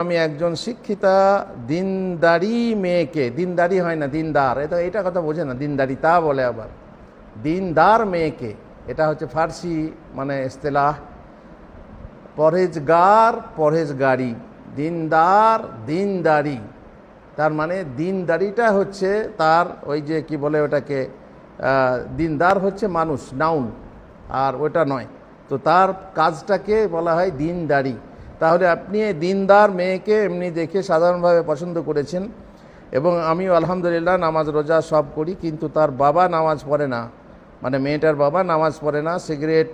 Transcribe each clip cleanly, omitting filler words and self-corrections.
আমি একজন শিক্ষিতা দিনদারি মেয়েকে, দিনদারি হয় না দিনদার, এটা কথা বোঝে না, দিনদারি তা বলে আবার দিনদার মেয়েকে, এটা হচ্ছে ফার্সি মানে ইস্তেলাহ। পরহেজগার পরহেজগারি, দিনদার দিনদারি, তার মানে দিনদারিটা হচ্ছে তার ওই যে কি বলে ওটাকে, দিনদার হচ্ছে মানুষ, নাউন, আর ওটা নয়। তো তার কাজটাকে বলা হয় দিনদারি। তাহলে আপনি দিনদার মেয়েকে এমনি দেখে সাধারণভাবে পছন্দ করেছেন, এবং আমিও আলহামদুলিল্লাহ নামাজ রোজা সব করি, কিন্তু তার বাবা নামাজ পড়ে না, মানে মেয়েটার বাবা নামাজ পড়ে না, সিগারেট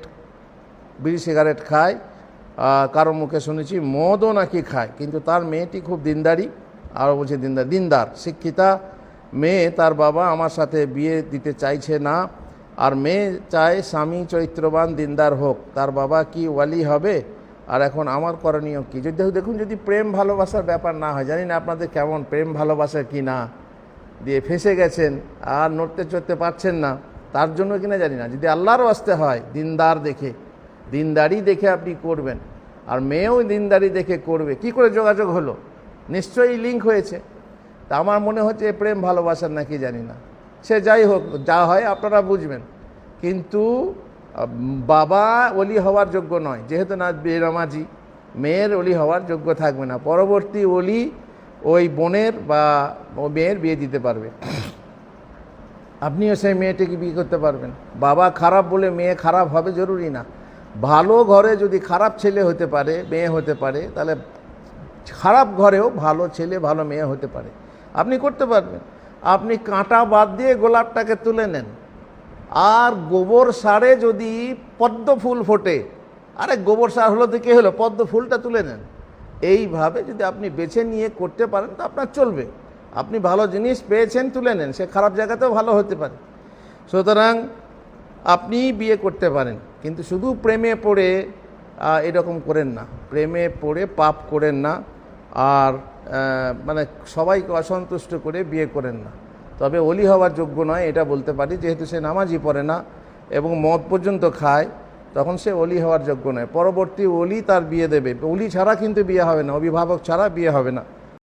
বিড়ি সিগারেট খায়, কারো মুখে শুনেছি মদও নাকি খায়, কিন্তু তার মেয়েটি খুব দিনদারি। আরও বলছে দিনদার, দিনদার শিক্ষিতা মেয়ে, তার বাবা আমার সাথে বিয়ে দিতে চাইছে না, আর মেয়ে চায় স্বামী চরিত্রবান দিনদার হোক, তার বাবা কি ওয়ালি হবে? আর এখন আমার করণীয় কী? যদি দেখুন, যদি প্রেম ভালোবাসার ব্যাপার না হয়, জানি না আপনাদের কেমন প্রেম ভালোবাসা কি না, দিয়ে ফেঁসে গেছেন আর নড়তে চড়তে পারছেন না, তার জন্য কিনা জানি না, যদি আল্লাহর ওয়াস্তে হয় দিনদার দেখে, দিনদারি দেখে আপনি করবেন, আর মেয়েও দিনদারি দেখে করবে, কি করে যোগাযোগ হলো? নিশ্চয়ই লিঙ্ক হয়েছে। তা আমার মনে হচ্ছে প্রেম ভালোবাসার নাকি জানি না, সে যাই হোক, যা হয় আপনারা বুঝবেন। কিন্তু বাবা ওলি হওয়ার যোগ্য নয়, যেহেতু না বেনামাজি, মেয়ের ওলি হওয়ার যোগ্য থাকবে না, পরবর্তী ওলি ওই বোনের বা মেয়ের বিয়ে দিতে পারবে। আপনিও সেই মেয়েটিকে বিয়ে করতে পারবেন। বাবা খারাপ বলে মেয়ে খারাপ হবে জরুরি না। ভালো ঘরে যদি খারাপ ছেলে হতে পারে, মেয়ে হতে পারে, তাহলে খারাপ ঘরেও ভালো ছেলে ভালো মেয়ে হতে পারে, আপনি করতে পারবেন। আপনি কাঁটা বাদ দিয়ে গোলাপটাকে তুলে নেন, আর গোবর সারে যদি পদ্ম ফুল ফোটে, আরে গোবর সার হলো তো কী হলো, পদ্ম ফুলটা তুলে নেন। এইভাবে যদি আপনি বেছে নিয়ে করতে পারেন তো আপনার চলবে। আপনি ভালো জিনিস পেয়েছেন, তুলে নেন, সে খারাপ জায়গাতেও ভালো হতে পারে। সুতরাং আপনি বিয়ে করতে পারেন, কিন্তু শুধু প্রেমে পড়ে এরকম করেন না, প্রেমে পড়ে পাপ করেন না, আর মানে সবাইকে অসন্তুষ্ট করে বিয়ে করেন না। তবে ওলি হওয়ার যোগ্য নয় এটা বলতে পারি, যেহেতু সে নামাজই পড়ে না এবং মদ পর্যন্ত খায়, তখন সে ওলি হওয়ার যোগ্য নয়। পরবর্তী ওলি তার বিয়ে দেবে, ওলি ছাড়া কিন্তু বিয়ে হবে না, অভিভাবক ছাড়া বিয়ে হবে না।